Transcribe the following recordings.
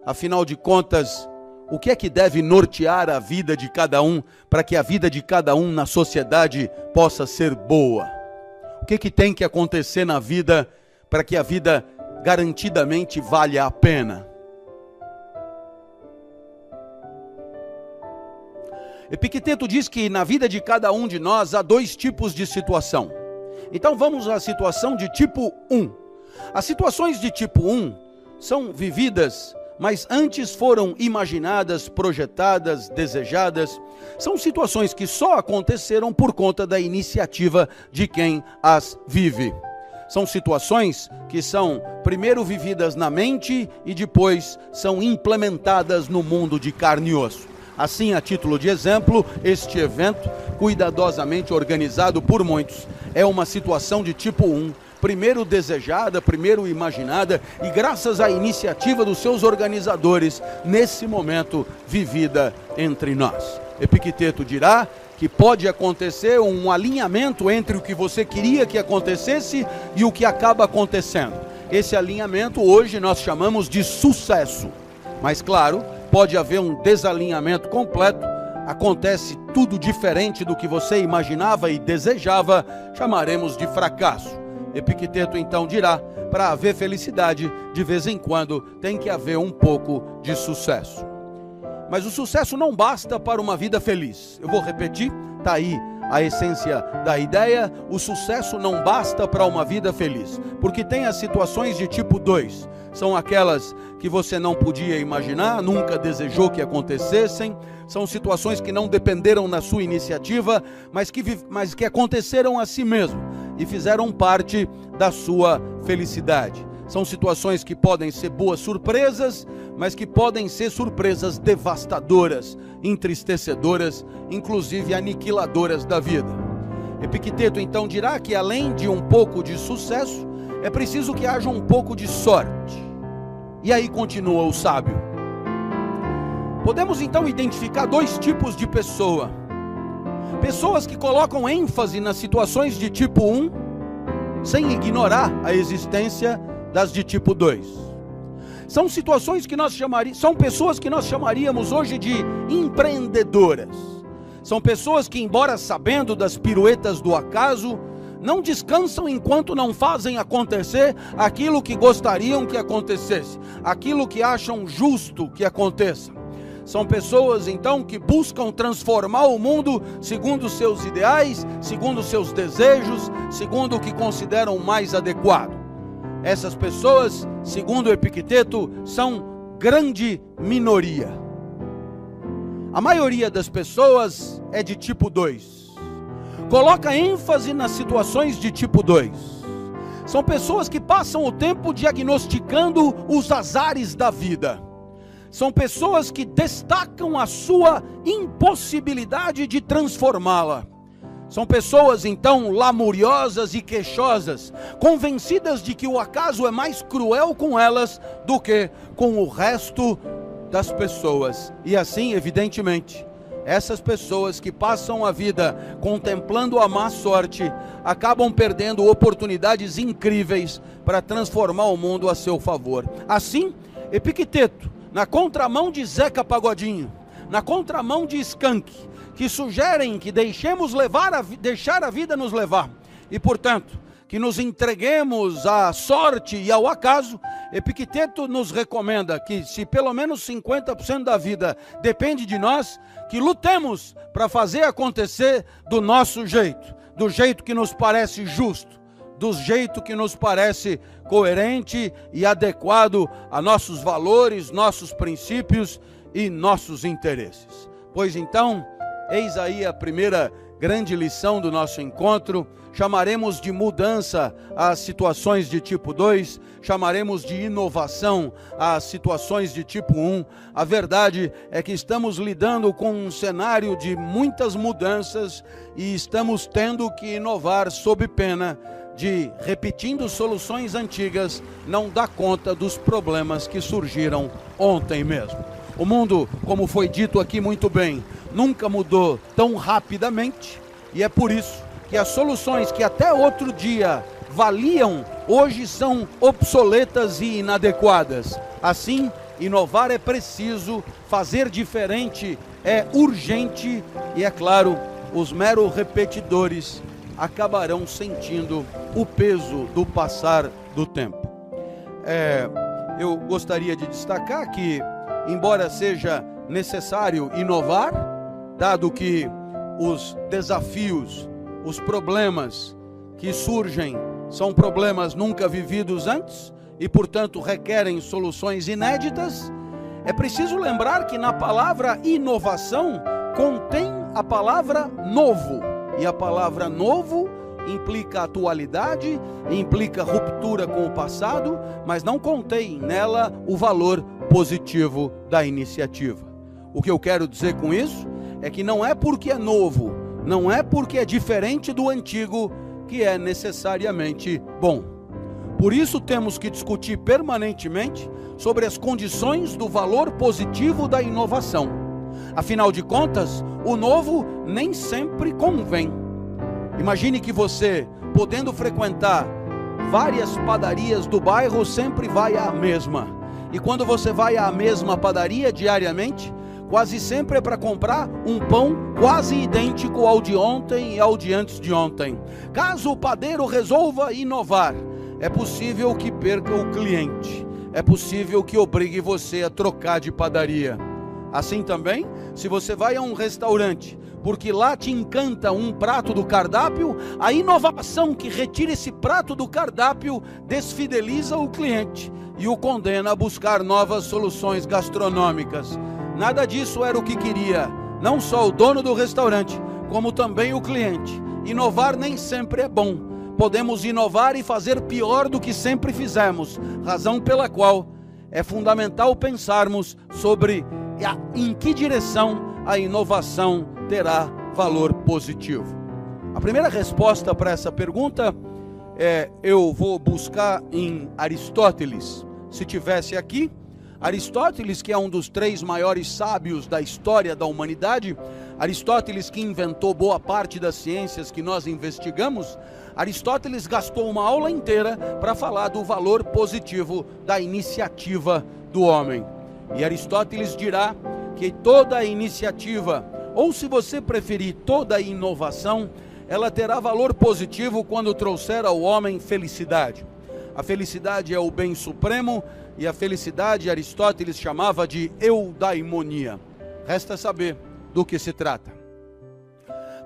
Afinal de contas, o que é que deve nortear a vida de cada um para que a vida de cada um na sociedade possa ser boa? O que tem que acontecer na vida para que a vida garantidamente valha a pena? Epicteto diz que na vida de cada um de nós há dois tipos de situação. Então vamos à situação de tipo 1. As situações de tipo 1 são vividas, mas antes foram imaginadas, projetadas, desejadas. São situações que só aconteceram por conta da iniciativa de quem as vive. São situações que são primeiro vividas na mente e depois são implementadas no mundo de carne e osso. Assim, a título de exemplo, este evento, cuidadosamente organizado por muitos, é uma situação de tipo 1, primeiro desejada, primeiro imaginada e graças à iniciativa dos seus organizadores, nesse momento vivida entre nós. Epicteto dirá que pode acontecer um alinhamento entre o que você queria que acontecesse e o que acaba acontecendo. Esse alinhamento hoje nós chamamos de sucesso, mas claro, pode haver um desalinhamento completo, acontece tudo diferente do que você imaginava e desejava, chamaremos de fracasso. Epicteto então dirá, para haver felicidade, de vez em quando tem que haver um pouco de sucesso. Mas o sucesso não basta para uma vida feliz. Eu vou repetir, está aí a essência da ideia. O sucesso não basta para uma vida feliz, porque tem as situações de tipo 2. São aquelas que você não podia imaginar, nunca desejou que acontecessem. São situações que não dependeram da sua iniciativa, mas que aconteceram a si mesmo e fizeram parte da sua felicidade. São situações que podem ser boas surpresas, mas que podem ser surpresas devastadoras, entristecedoras, inclusive aniquiladoras da vida. Epicteto então dirá que além de um pouco de sucesso, é preciso que haja um pouco de sorte. E aí continua o sábio. Podemos então identificar dois tipos de pessoa. Pessoas que colocam ênfase nas situações de tipo 1, sem ignorar a existência das de tipo 2. São situações que são pessoas que nós chamaríamos hoje de empreendedoras. São pessoas que, embora sabendo das piruetas do acaso, não descansam enquanto não fazem acontecer aquilo que gostariam que acontecesse, aquilo que acham justo que aconteça. São pessoas, então, que buscam transformar o mundo segundo seus ideais, segundo seus desejos, segundo o que consideram mais adequado. Essas pessoas, segundo Epicteto, são grande minoria. A maioria das pessoas é de tipo 2. Coloca ênfase nas situações de tipo 2. São pessoas que passam o tempo diagnosticando os azares da vida. São pessoas que destacam a sua impossibilidade de transformá-la. São pessoas então lamuriosas e queixosas, convencidas de que o acaso é mais cruel com elas do que com o resto das pessoas. E assim, evidentemente, essas pessoas que passam a vida contemplando a má sorte, acabam perdendo oportunidades incríveis para transformar o mundo a seu favor. Assim, Epicteto, na contramão de Zeca Pagodinho, na contramão de Skank, que sugerem que deixar a vida nos levar, e portanto, que nos entreguemos à sorte e ao acaso, Epicteto nos recomenda que, se pelo menos 50% da vida depende de nós, que lutemos para fazer acontecer do nosso jeito, do jeito que nos parece justo, do jeito que nos parece coerente e adequado a nossos valores, nossos princípios e nossos interesses. Pois então, eis aí a primeira grande lição do nosso encontro. Chamaremos de mudança as situações de tipo 2, chamaremos de inovação as situações de tipo 1. A verdade é que estamos lidando com um cenário de muitas mudanças e estamos tendo que inovar sob pena de, repetindo soluções antigas, não dar conta dos problemas que surgiram ontem mesmo. O mundo, como foi dito aqui muito bem, nunca mudou tão rapidamente, e é por isso que as soluções que até outro dia valiam, hoje são obsoletas e inadequadas. Assim, inovar é preciso, fazer diferente é urgente e, é claro, os meros repetidores acabarão sentindo o peso do passar do tempo. Eu gostaria de destacar que, embora seja necessário inovar, dado que os desafios, os problemas que surgem são problemas nunca vividos antes e, portanto, requerem soluções inéditas, é preciso lembrar que na palavra inovação contém a palavra novo, e a palavra novo implica atualidade, implica ruptura com o passado, mas não contém nela o valor positivo da iniciativa. O que eu quero dizer com isso é que não é porque é novo, não é porque é diferente do antigo que é necessariamente bom. Por isso temos que discutir permanentemente sobre as condições do valor positivo da inovação. Afinal de contas, o novo nem sempre convém. Imagine que você, podendo frequentar várias padarias do bairro, sempre vai à mesma. E quando você vai à mesma padaria diariamente, quase sempre é para comprar um pão quase idêntico ao de ontem e ao de antes de ontem. Caso o padeiro resolva inovar, é possível que perca o cliente, é possível que obrigue você a trocar de padaria. Assim também, se você vai a um restaurante, porque lá te encanta um prato do cardápio, a inovação que retira esse prato do cardápio desfideliza o cliente e o condena a buscar novas soluções gastronômicas. Nada disso era o que queria, não só o dono do restaurante, como também o cliente. Inovar nem sempre é bom. Podemos inovar e fazer pior do que sempre fizemos, razão pela qual é fundamental pensarmos sobre em que direção a inovação terá valor positivo. A primeira resposta para essa pergunta eu vou buscar em Aristóteles. Se tivesse aqui, Aristóteles, que é um dos 3 maiores sábios da história da humanidade, Aristóteles que inventou boa parte das ciências que nós investigamos, Aristóteles gastou uma aula inteira para falar do valor positivo da iniciativa do homem. E Aristóteles dirá que toda iniciativa, ou se você preferir, toda inovação, ela terá valor positivo quando trouxer ao homem felicidade. A felicidade é o bem supremo, e a felicidade Aristóteles chamava de eudaimonia. Resta saber do que se trata.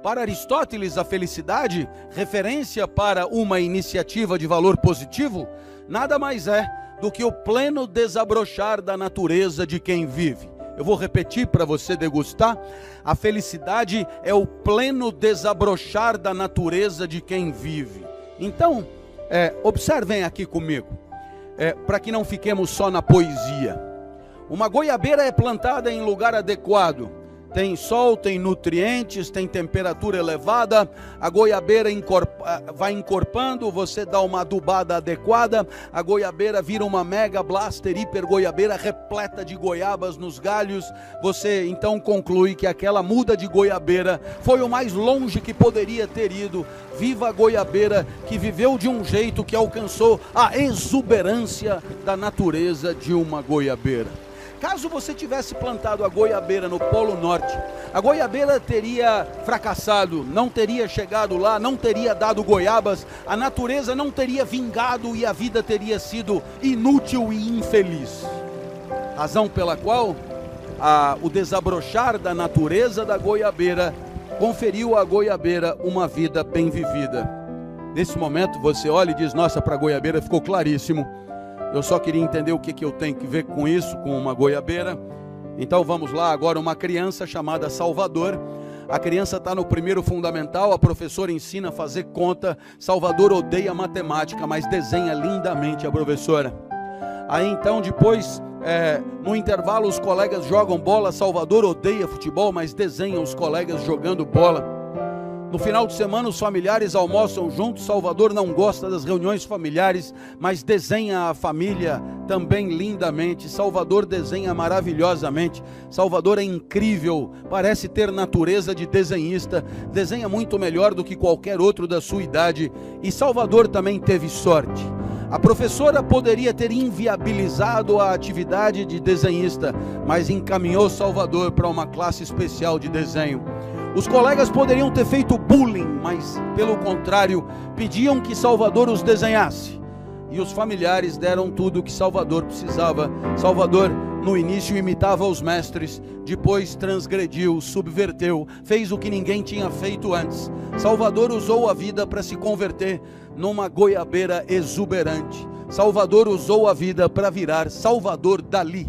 Para Aristóteles, a felicidade, referência para uma iniciativa de valor positivo, nada mais é do que o pleno desabrochar da natureza de quem vive. Eu vou repetir para você degustar. A felicidade é o pleno desabrochar da natureza de quem vive. Então, observem aqui comigo, para que não fiquemos só na poesia. Uma goiabeira é plantada em lugar adequado. Tem sol, tem nutrientes, tem temperatura elevada, a goiabeira vai encorpando, você dá uma adubada adequada, a goiabeira vira uma mega blaster hiper goiabeira repleta de goiabas nos galhos. Você então conclui que aquela muda de goiabeira foi o mais longe que poderia ter ido. Viva a goiabeira que viveu de um jeito que alcançou a exuberância da natureza de uma goiabeira. Caso você tivesse plantado a goiabeira no Polo Norte, a goiabeira teria fracassado, não teria chegado lá, não teria dado goiabas, a natureza não teria vingado e a vida teria sido inútil e infeliz. Razão pela qual o desabrochar da natureza da goiabeira conferiu à goiabeira uma vida bem vivida. Nesse momento você olha e diz: nossa, para a goiabeira ficou claríssimo. Eu só queria entender o que eu tenho que ver com isso, com uma goiabeira. Então vamos lá, agora uma criança chamada Salvador. A criança está no primeiro fundamental, a professora ensina a fazer conta. Salvador odeia matemática, mas desenha lindamente a professora. Aí então depois, no intervalo os colegas jogam bola. Salvador odeia futebol, mas desenha os colegas jogando bola. No final de semana os familiares almoçam juntos. Salvador não gosta das reuniões familiares, mas desenha a família também lindamente. Salvador desenha maravilhosamente. Salvador é incrível, parece ter natureza de desenhista, desenha muito melhor do que qualquer outro da sua idade. E Salvador também teve sorte. A professora poderia ter inviabilizado a atividade de desenhista, mas encaminhou Salvador para uma classe especial de desenho. Os colegas poderiam ter feito bullying, mas, pelo contrário, pediam que Salvador os desenhasse. E os familiares deram tudo o que Salvador precisava. Salvador, no início, imitava os mestres, depois transgrediu, subverteu, fez o que ninguém tinha feito antes. Salvador usou a vida para se converter numa goiabeira exuberante. Salvador usou a vida para virar Salvador Dalí.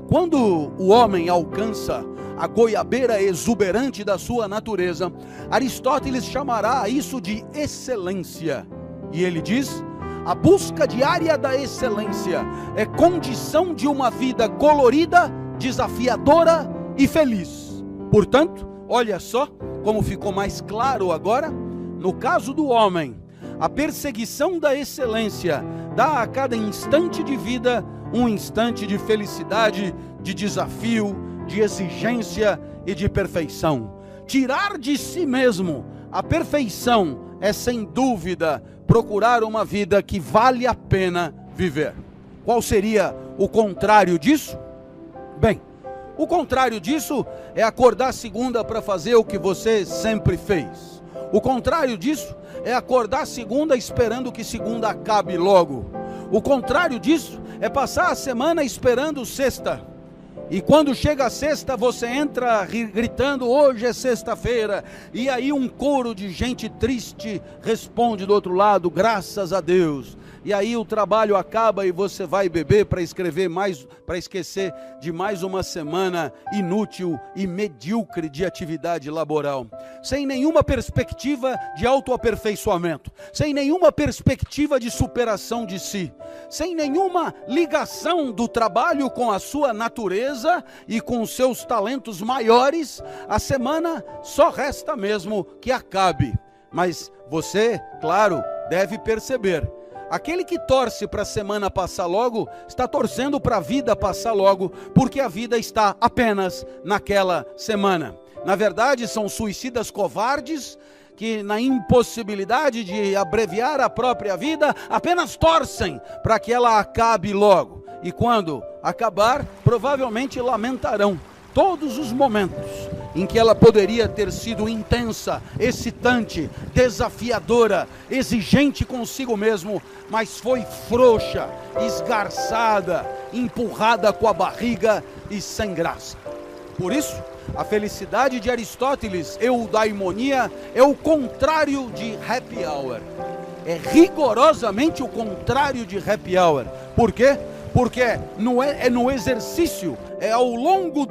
Quando o homem alcança a goiabeira exuberante da sua natureza, Aristóteles chamará isso de excelência. E ele diz: a busca diária da excelência é condição de uma vida colorida, desafiadora e feliz. Portanto, olha só como ficou mais claro agora. No caso do homem, a perseguição da excelência dá a cada instante de vida um instante de felicidade, de desafio, de exigência e de perfeição. Tirar de si mesmo a perfeição é, sem dúvida, procurar uma vida que vale a pena viver. Qual seria o contrário disso? Bem, o contrário disso é acordar segunda para fazer o que você sempre fez. O contrário disso é acordar segunda esperando que segunda acabe logo. O contrário disso é passar a semana esperando sexta. E quando chega a sexta, você entra gritando: hoje é sexta-feira. E aí um coro de gente triste responde do outro lado: graças a Deus. E aí o trabalho acaba e você vai beber para esquecer de mais uma semana inútil e medíocre de atividade laboral. Sem nenhuma perspectiva de autoaperfeiçoamento, sem nenhuma perspectiva de superação de si, sem nenhuma ligação do trabalho com a sua natureza e com os seus talentos maiores, a semana só resta mesmo que acabe. Mas você, claro, deve perceber: aquele que torce para a semana passar logo, está torcendo para a vida passar logo, porque a vida está apenas naquela semana. Na verdade, são suicidas covardes que, na impossibilidade de abreviar a própria vida, apenas torcem para que ela acabe logo. E quando acabar, provavelmente lamentarão todos os momentos em que ela poderia ter sido intensa, excitante, desafiadora, exigente consigo mesmo, mas foi frouxa, esgarçada, empurrada com a barriga e sem graça. Por isso, a felicidade de Aristóteles, eudaimonia, é o contrário de happy hour. É rigorosamente o contrário de happy hour. Por quê? Porque é no exercício, é ao longo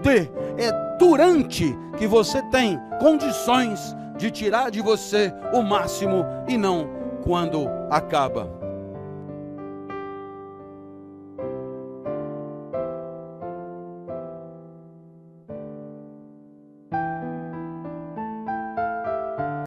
é durante que você tem condições de tirar de você o máximo e não quando acaba.